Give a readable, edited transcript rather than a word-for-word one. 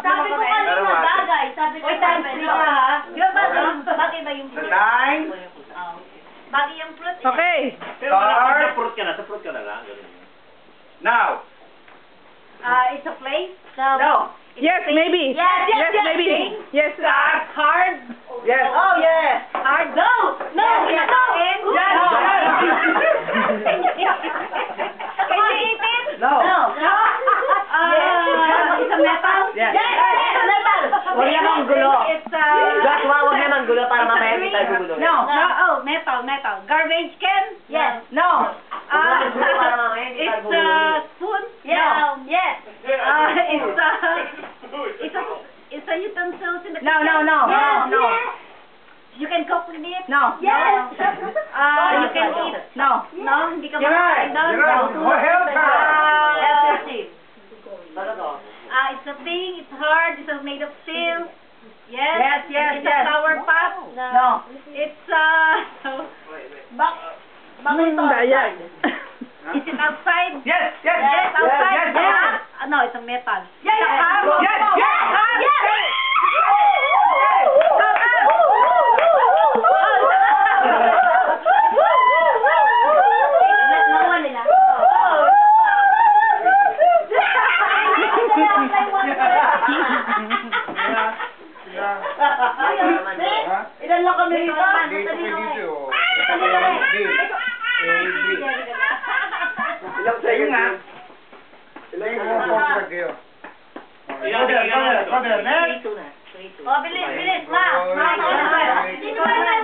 Sabi ko kanina bagay. Sabi ko times 3 ka ha. Di ba bagay ba yung fruit? Time. Bagay yung fruit. Okay. Pero sa fruit ka na, sa fruit ka na lang. Now. It's a place? No. Yes, maybe. Yes, maybe. Yes. Hard? Yes. Oh, yes. Hard? No! No! Yes. Kinakain? Yes. No! Yes. Can you eat it? No. No. It's a metal? Yes. Yes! Metal! Huwag naman gulo. It's Joshua, huwag naman gulo para mamaya hindi tayo gugulo. No. Oh, metal. Garbage can? Yes. No. Huwag naman gulo para mamaya hindi tayo It's gugulo. spoon? Yeah. Yes. It's a utensil in the No. Yes. No. You can cook with it? No. Yes. You can eat? No. No, hindi ka Gerard. makakain doon? Gerard. No. Oh, help her. Ano to? It's a thing, it's hard, it's made of steel. Yes, It's a flower pot. No. It's Daya. Is it outside? Yes. Yes. Yes, outside. Yes. Yes. No, it's a metal. Yes. Ilan lang kami rito? Ilang sa'yo nga? Brother, next. Oh, bilis, ma. Sino ba